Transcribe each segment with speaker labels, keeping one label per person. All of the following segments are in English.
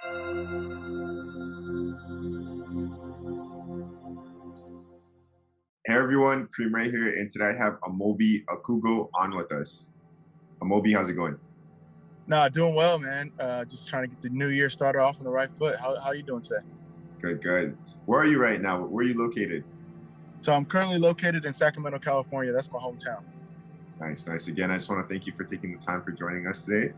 Speaker 1: Hey everyone, Kareem Rae here, and today I have Amobi Okugo on with us. Amobi, how's it going?
Speaker 2: No, doing well, man. Just trying to get the new year started off on the right foot. How are you doing today?
Speaker 1: Good, good. Where are you right now? Where are you located?
Speaker 2: So I'm currently located in Sacramento, California. That's my hometown.
Speaker 1: Nice, nice. Again, I just want to thank you for taking the time for joining us today.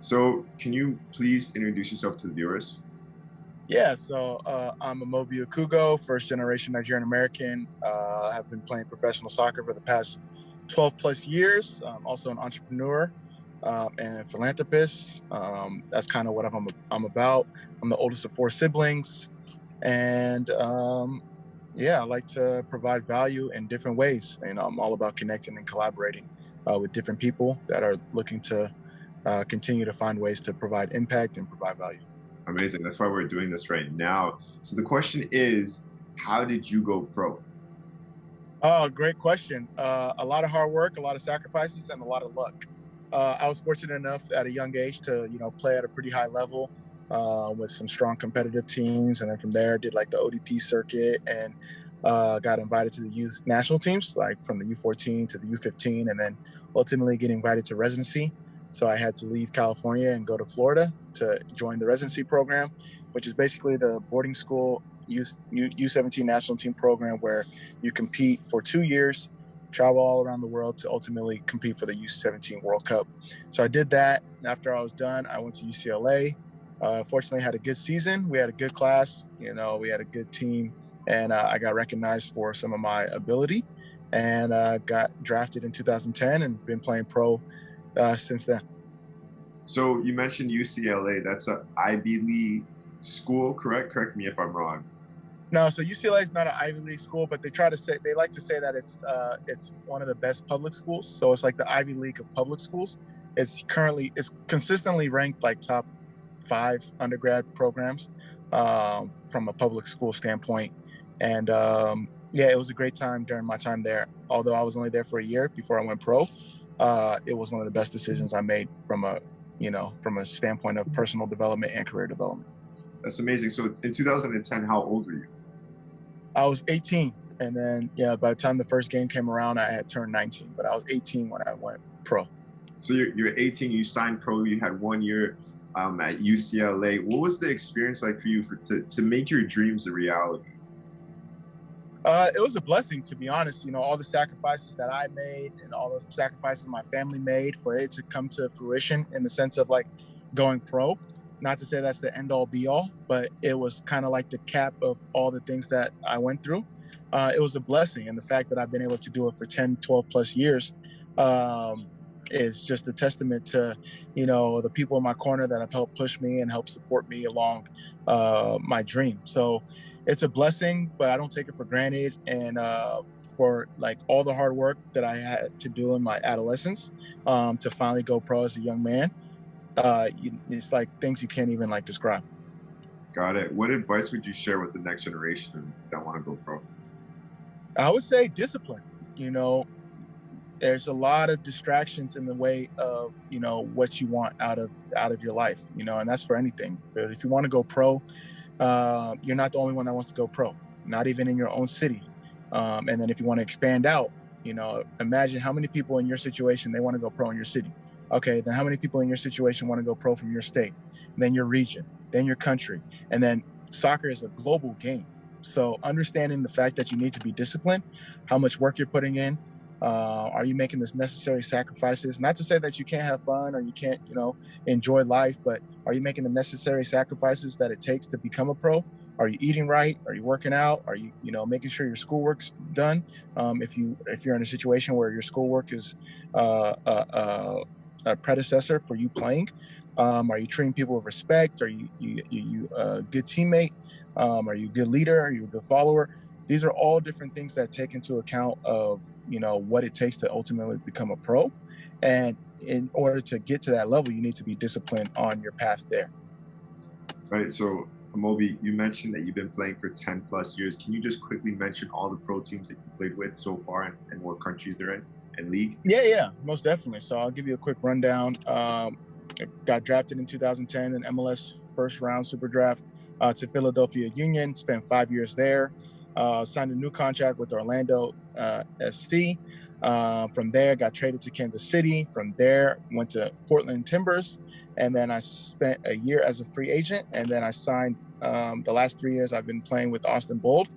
Speaker 1: So, can you please introduce yourself to the viewers?
Speaker 2: Yeah, so I'm Amobi Okugo, first generation Nigerian American. I've been playing professional soccer for the past 12 plus years. I'm also an entrepreneur and philanthropist. That's kind of what I'm about. I'm the oldest of four siblings. And yeah, I like to provide value in different ways. You know, I'm all about connecting and collaborating with different people that are looking to continue to find ways to provide impact and provide value.
Speaker 1: Amazing. That's why we're doing this right now. So, the question is, how did you go pro?
Speaker 2: Oh, great question. A lot of hard work, a lot of sacrifices, and a lot of luck. I was fortunate enough at a young age to, play at a pretty high level with some strong competitive teams, and then from there did like the ODP circuit and got invited to the youth national teams, like from the U14 to the U15, and then ultimately getting invited to residency. So I had to leave California and go to Florida to join the residency program, which is basically the boarding school U17 national team program where you compete for 2 years, travel all around the world to ultimately compete for the U17 World Cup. So I did that. After I was done, I went to UCLA. Fortunately, had a good season. We had a good class. We had a good team, and I got recognized for some of my ability, and got drafted in 2010, and been playing pro since then.
Speaker 1: So, you mentioned UCLA. That's an Ivy League school, correct? Correct me if I'm wrong.
Speaker 2: No, so UCLA is not an Ivy League school, but they like to say that it's one of the best public schools. So it's like the Ivy League of public schools. It's consistently ranked like top 5 undergrad programs from a public school standpoint. And yeah, it was a great time during my time there. Although I was only there for a year before I went pro, it was one of the best decisions I made from a standpoint of personal development and career development.
Speaker 1: That's amazing. So, in 2010, how old were you?
Speaker 2: I was 18, and then yeah, by the time the first game came around, I had turned 19. But I was 18 when I went pro.
Speaker 1: So you're 18, you signed pro, you had 1 year at UCLA. What was the experience like for you to make your dreams a reality?
Speaker 2: It was a blessing, to be honest. All the sacrifices that I made and all the sacrifices my family made for it to come to fruition in the sense of like going pro. Not to say that's the end all be all, but it was kind of like the cap of all the things that I went through. It was a blessing. And the fact that I've been able to do it for 10, 12 plus years is just a testament to, the people in my corner that have helped push me and help support me along my dream. So it's a blessing, but I don't take it for granted. And for like all the hard work that I had to do in my adolescence to finally go pro as a young man, it's like things you can't even like describe.
Speaker 1: Got it. What advice would you share with the next generation that want to go pro?
Speaker 2: I would say discipline. You know, there's a lot of distractions in the way of what you want out of your life. And that's for anything. But if you want to go pro, you're not the only one that wants to go pro. Not even in your own city. And then if you want to expand out, imagine how many people in your situation they want to go pro in your city. Okay, then how many people in your situation want to go pro from your state, then your region, then your country, and then soccer is a global game. So understanding the fact that you need to be disciplined, how much work you're putting in, are you making the necessary sacrifices? Not to say that you can't have fun or you can't, enjoy life, but are you making the necessary sacrifices that it takes to become a pro? Are you eating right? Are you working out? Are you, making sure your schoolwork's done? If you're in a situation where your schoolwork is a predecessor for you playing, are you treating people with respect? Are you a good teammate? Are you a good leader? Are you a good follower? These are all different things that take into account of what it takes to ultimately become a pro. And in order to get to that level, you need to be disciplined on your path there.
Speaker 1: Right. So, Amobi, you mentioned that you've been playing for 10 plus years. Can you just quickly mention all the pro teams that you played with so far and what countries they're in and league?
Speaker 2: Yeah, most definitely. So I'll give you a quick rundown. got drafted in 2010 in MLS first round super draft to Philadelphia Union, spent 5 years there, signed a new contract with Orlando SC. From there, got traded to Kansas City. From there, went to Portland Timbers. And then I spent a year as a free agent. And then I signed the last 3 years I've been playing with Austin Bold.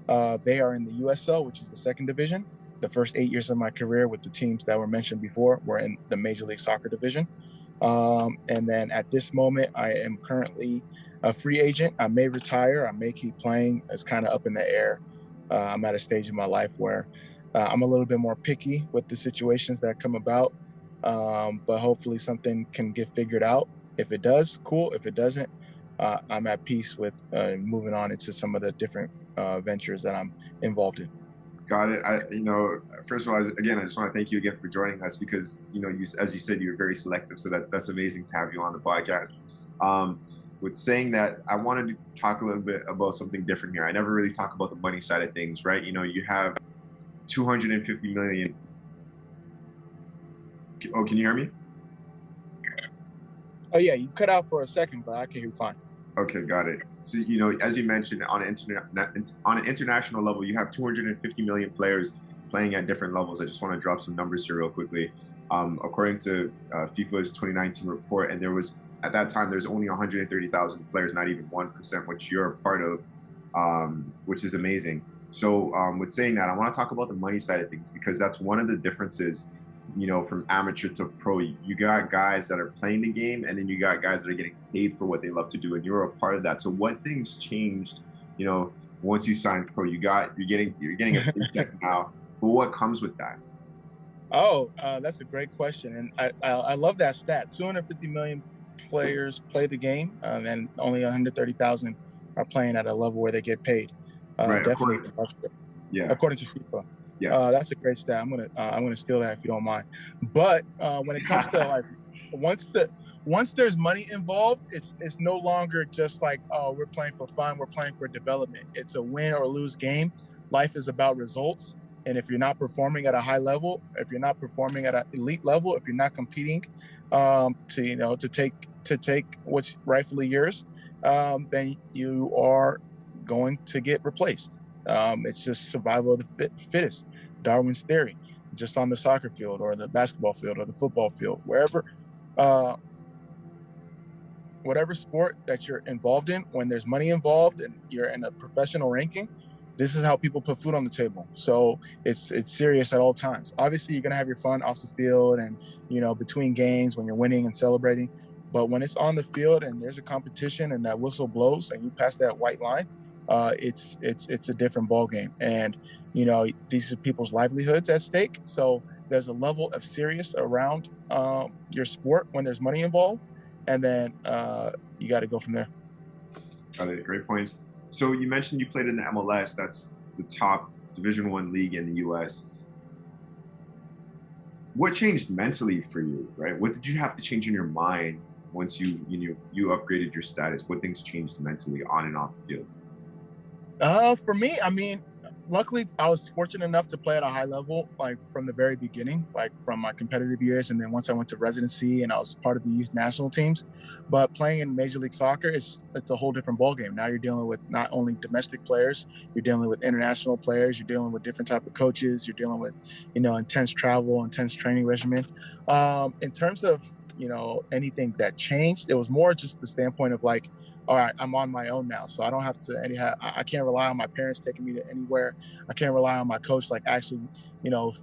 Speaker 2: They are in the USL, which is the second division. The first 8 years of my career with the teams that were mentioned before were in the Major League Soccer division. And then at this moment, I am currently a free agent. I may retire. I may keep playing. It's kind of up in the air. I'm at a stage in my life where I'm a little bit more picky with the situations that come about. But hopefully something can get figured out. If it does, cool. If it doesn't, I'm at peace with moving on into some of the different ventures that I'm involved in.
Speaker 1: Got it. First of all, again, I just want to thank you again for joining us because, as you said, you're very selective. So that's amazing to have you on the podcast. With saying that, I wanted to talk a little bit about something different here. I never really talk about the money side of things, right? You have 250 million. Oh, can you hear me?
Speaker 2: Oh yeah, you cut out for a second, but I can hear you fine.
Speaker 1: Okay, got it. So, as you mentioned, on an international level, you have 250 million players playing at different levels. I just want to drop some numbers here real quickly. According to FIFA's 2019 report, and at that time, there's only 130,000 players, not even 1%, which you're a part of, which is amazing. So with saying that, I want to talk about the money side of things because that's one of the differences, from amateur to pro. You got guys that are playing the game, and then you got guys that are getting paid for what they love to do, and you're a part of that. So what things changed, once you signed pro? You're getting a paycheck now, but what comes with that?
Speaker 2: Oh, that's a great question, and I love that stat. 250 million players play the game, and only 130,000 are playing at a level where they get paid.
Speaker 1: Right.
Speaker 2: Definitely, according to FIFA.
Speaker 1: Yeah.
Speaker 2: That's a great stat. I'm gonna steal that if you don't mind. But when it comes to like once there's money involved, it's no longer just like, oh, we're playing for fun, we're playing for development. It's a win or lose game. Life is about results. And if you're not performing at a high level, if you're not performing at an elite level, if you're not competing to take what's rightfully yours, then you are going to get replaced. It's just survival of the fittest, Darwin's theory, just on the soccer field or the basketball field or the football field, wherever, whatever sport that you're involved in, when there's money involved and you're in a professional ranking, this is how people put food on the table. So it's serious at all times. Obviously, you're going to have your fun off the field and, between games when you're winning and celebrating. But when it's on the field and there's a competition and that whistle blows and you pass that white line, it's a different ball game. And, these are people's livelihoods at stake. So there's a level of serious around your sport when there's money involved. And then you got to go from there.
Speaker 1: Got it. Great points. So you mentioned you played in the MLS. That's the top Division I league in the U.S. What changed mentally for you, right? What did you have to change in your mind once you upgraded your status? What things changed mentally on and off the
Speaker 2: field? For me, luckily I was fortunate enough to play at a high level, like from the very beginning, like from my competitive years. And then once I went to residency and I was part of the youth national teams. But playing in Major League Soccer, it's a whole different ballgame. Now you're dealing with not only domestic players, you're dealing with international players, you're dealing with different type of coaches, you're dealing with, intense travel, intense training regimen. In terms of, anything that changed, it was more just the standpoint of like, all right, I'm on my own now. So I don't have to I can't rely on my parents taking me to anywhere. I can't rely on my coach, like actually,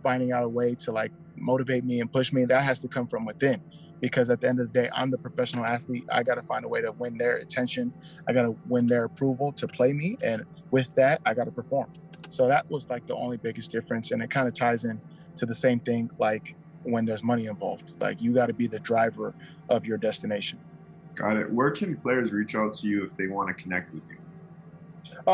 Speaker 2: finding out a way to like motivate me and push me. That has to come from within, because at the end of the day, I'm the professional athlete. I got to find a way to win their attention. I got to win their approval to play me. And with that, I got to perform. So that was like the only biggest difference. And it kind of ties in to the same thing, like when there's money involved, like you got to be the driver of your destination.
Speaker 1: Got it. Where can players reach out to you if they want to connect with you?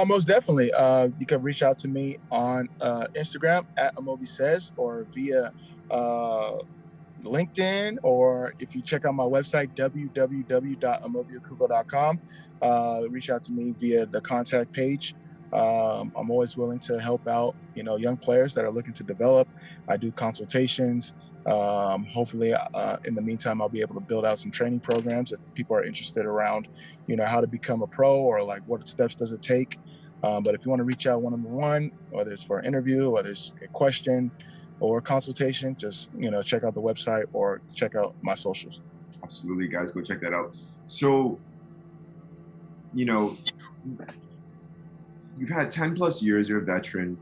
Speaker 2: Most definitely. You can reach out to me on Instagram at Amobi Says, or via LinkedIn, or if you check out my website, www.amobiokugo.com, reach out to me via the contact page. I'm always willing to help out, young players that are looking to develop. I do consultations. Hopefully, in the meantime, I'll be able to build out some training programs if people are interested around, how to become a pro or like what steps does it take. But if you want to reach out one-on-one, whether it's for an interview, whether it's a question or a consultation, just, check out the website or check out my socials.
Speaker 1: Absolutely, guys, go check that out. So, you know, you've had 10 plus years, you're a veteran.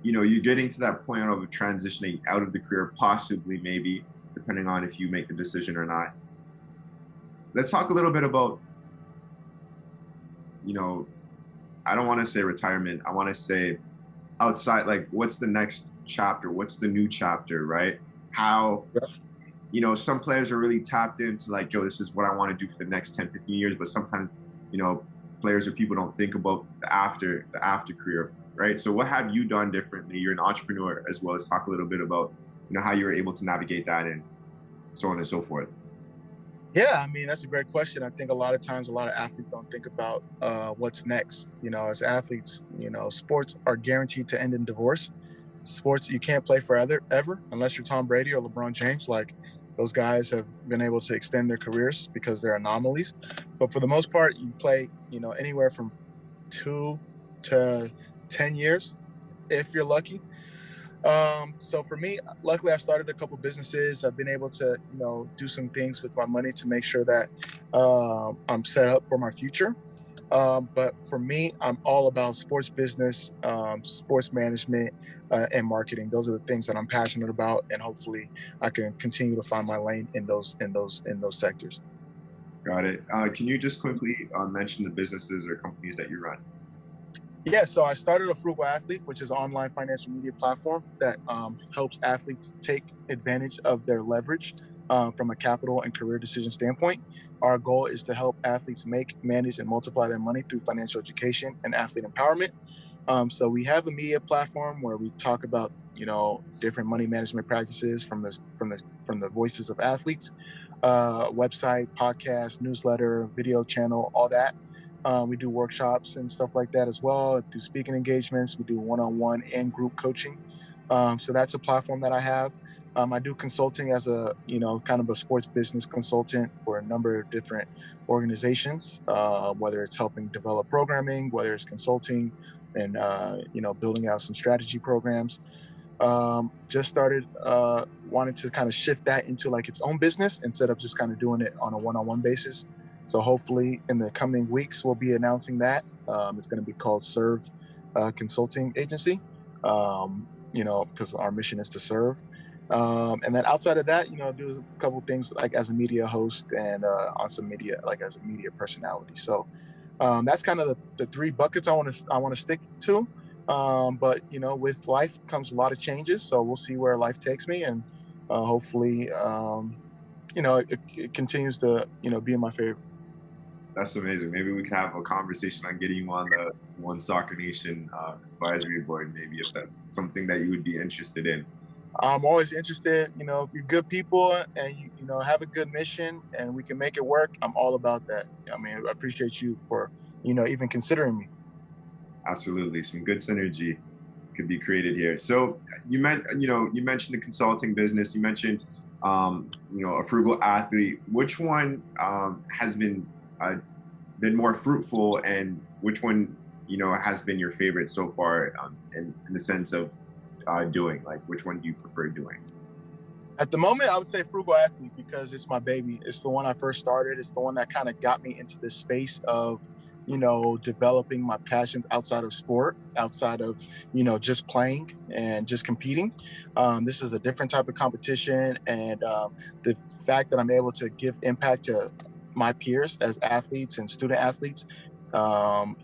Speaker 1: You're getting to that point of transitioning out of the career, possibly, maybe, depending on if you make the decision or not. Let's talk a little bit about, I don't want to say retirement. I want to say outside, like, what's the next chapter? What's the new chapter, right? How, some players are really tapped into like, yo, this is what I want to do for the next 10, 15 years. But sometimes, players or people don't think about the after career, right? So what have you done differently? You're an entrepreneur as well. As talk a little bit about, how you were able to navigate that and so on and so forth.
Speaker 2: Yeah, I mean, that's a great question. I think a lot of times, a lot of athletes don't think about what's next. As athletes, sports are guaranteed to end in divorce. Sports, you can't play forever, ever, unless you're Tom Brady or LeBron James. Like, those guys have been able to extend their careers because they're anomalies. But for the most part, you play, anywhere from 2 to 10 years, if you're lucky. So for me, luckily, I've started a couple businesses. I've been able to, do some things with my money to make sure that I'm set up for my future. But for me, I'm all about sports business, sports management, and marketing. Those are the things that I'm passionate about, and hopefully, I can continue to find my lane in those sectors.
Speaker 1: Got it. Can you just quickly mention the businesses or companies that you run?
Speaker 2: Yeah, so I started a Frugal Athlete, which is an online financial media platform that helps athletes take advantage of their leverage from a capital and career decision standpoint. Our goal is to help athletes make, manage, and multiply their money through financial education and athlete empowerment. So we have a media platform where we talk about different money management practices from the voices of athletes, website, podcast, newsletter, video channel, all that. We do workshops and stuff like that as well. Do speaking engagements. We do one-on-one and group coaching. So that's a platform that I have. I do consulting as a kind of a sports business consultant for a number of different organizations, whether it's helping develop programming, whether it's consulting, and building out some strategy programs. Just started wanting to kind of shift that into like its own business instead of just kind of doing it on a one-on-one basis. So hopefully in the coming weeks, we'll be announcing that. It's going to be called Serve Consulting Agency, because our mission is to serve. And then outside of that, do a couple things like as a media host and on some media, like as a media personality. So that's kind of the three buckets I want to stick to. But with life comes a lot of changes, so we'll see where life takes me, and hopefully, it continues to be in my favor.
Speaker 1: That's amazing. Maybe we can have a conversation on getting you on the One Soccer Nation advisory board, maybe if that's something that you would be interested in.
Speaker 2: I'm always interested. If you're good people and you have a good mission and we can make it work, I'm all about that. I mean, I appreciate you for even considering me.
Speaker 1: Absolutely, some good synergy could be created here. So you mentioned the consulting business. You mentioned a frugal athlete. Which one has been more fruitful, and which one has been your favorite so far in the sense of doing? Like, which one do you prefer doing?
Speaker 2: At the moment, I would say Frugal Athlete because it's my baby. It's the one I first started. It's the one that kind of got me into this space of, developing my passions outside of sport, outside of, just playing and just competing. This is a different type of competition. And the fact that I'm able to give impact to my peers as athletes and student athletes,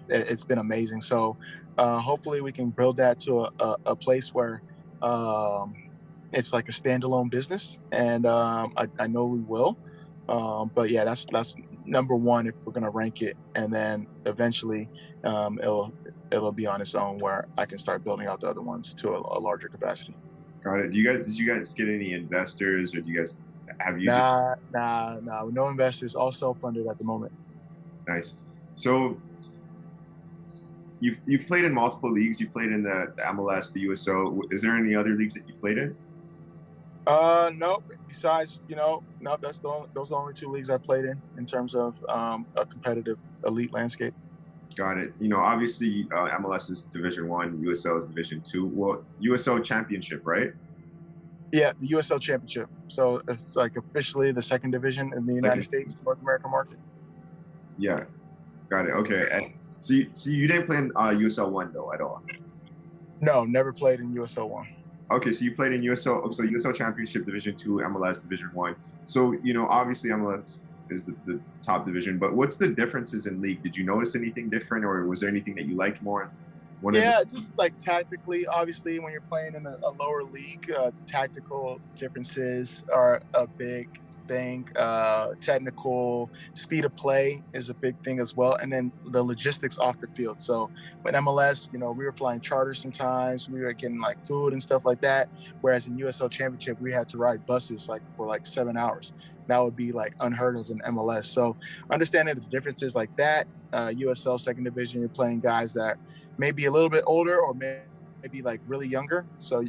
Speaker 2: it's been amazing. So hopefully we can build that to a place where, it's like a standalone business, and I know we will. But yeah, that's number one if we're gonna rank it, and then eventually it'll be on its own where I can start building out the other ones to a larger capacity.
Speaker 1: Got it. Did you guys get any investors, or do you guys have you just
Speaker 2: Nah, no investors, all self funded at the moment.
Speaker 1: nice? So you've played in multiple leagues. You played in the MLS, the USL. Is there any other leagues that you played in?
Speaker 2: Nope. Besides, no, those are the only two leagues I played in terms of a competitive elite landscape.
Speaker 1: Got it. Obviously, MLS is Division One, USL is Division Two. Well, USL Championship, right?
Speaker 2: Yeah, the USL Championship. So it's like officially the second division in the United
Speaker 1: Second.
Speaker 2: States North American market.
Speaker 1: Yeah, got it. Okay. And so you didn't play in USL One though at all.
Speaker 2: No, never played in USL One.
Speaker 1: Okay, so you played in USL, so USL Championship Division Two, MLS Division One. So obviously MLS is the top division, but what's the differences in league? Did you notice anything different, or was there anything that you liked more?
Speaker 2: Yeah, just like tactically, obviously, when you're playing in a lower league, tactical differences are a big thing. Technical speed of play is a big thing as well, and then the logistics off the field. So with MLS, we were flying charters sometimes. We were getting like food and stuff like that. Whereas in USL Championship, we had to ride buses like for like 7 hours. That would be like unheard of in MLS. So understanding the differences like that. USL second division, you're playing guys that maybe a little bit older or maybe like really younger. So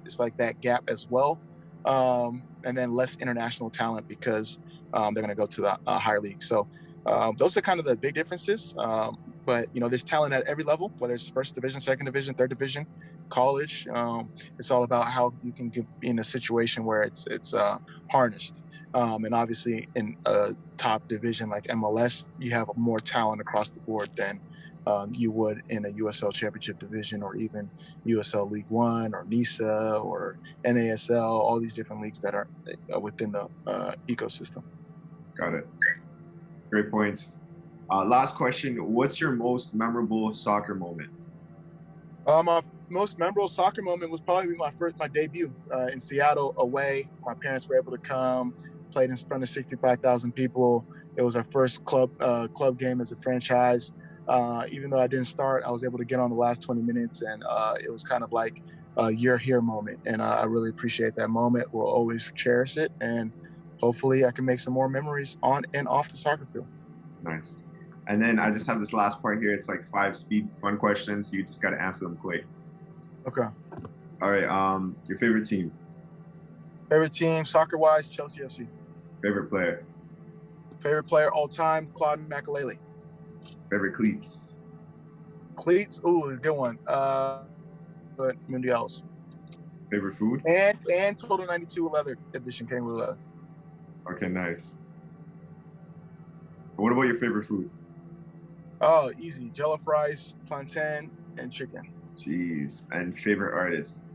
Speaker 2: it's like that gap as well. And then less international talent because they're going to go to the higher league. So those are kind of the big differences. But there's talent at every level, whether it's first division, second division, third division, college. It's all about how you can be in a situation where it's harnessed. And obviously in a top division like MLS, you have more talent across the board than you would in a USL Championship division or even USL League One or NISA or NASL, all these different leagues that are within the ecosystem.
Speaker 1: Got it. Great points. Last question. What's your most memorable soccer moment?
Speaker 2: My most memorable soccer moment was probably my debut in Seattle away. My parents were able to come, played in front of 65,000 people. It was our first club game as a franchise. Even though I didn't start, I was able to get on the last 20 minutes, and it was kind of like a "you're here" moment. And I really appreciate that moment. We'll always cherish it, and hopefully, I can make some more memories on and off the soccer field.
Speaker 1: Nice. And then I just have this last part here. It's like 5 speed fun questions. So you just got to answer them quick.
Speaker 2: Okay.
Speaker 1: All right. Your favorite team?
Speaker 2: Favorite team, soccer-wise, Chelsea FC.
Speaker 1: Favorite player?
Speaker 2: Favorite player all time, Claude Makelele.
Speaker 1: Favorite cleats?
Speaker 2: Cleats, ooh, good one. But Mundials.
Speaker 1: Favorite food?
Speaker 2: And Total 92 leather edition, kangaroo leather.
Speaker 1: Okay, nice. What about your favorite food?
Speaker 2: Oh, easy. Jollof rice, plantain, and chicken.
Speaker 1: Jeez. And favorite artist?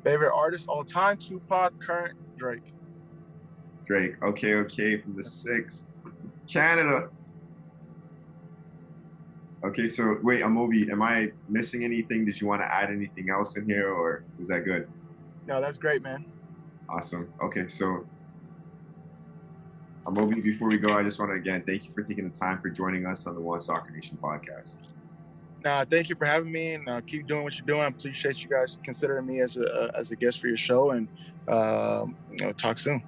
Speaker 2: Favorite artist all time, Tupac, current, Drake.
Speaker 1: Drake. Okay. From the 6th. Canada. Okay, so wait, Amobi, am I missing anything? Did you want to add anything else in here, or was that good?
Speaker 2: No, that's great, man.
Speaker 1: Awesome. Okay, so Amobi, before we go, I just want to again thank you for taking the time for joining us on the One Soccer Nation podcast.
Speaker 2: Thank you for having me, and keep doing what you're doing. I appreciate you guys considering me as a guest for your show, and talk soon.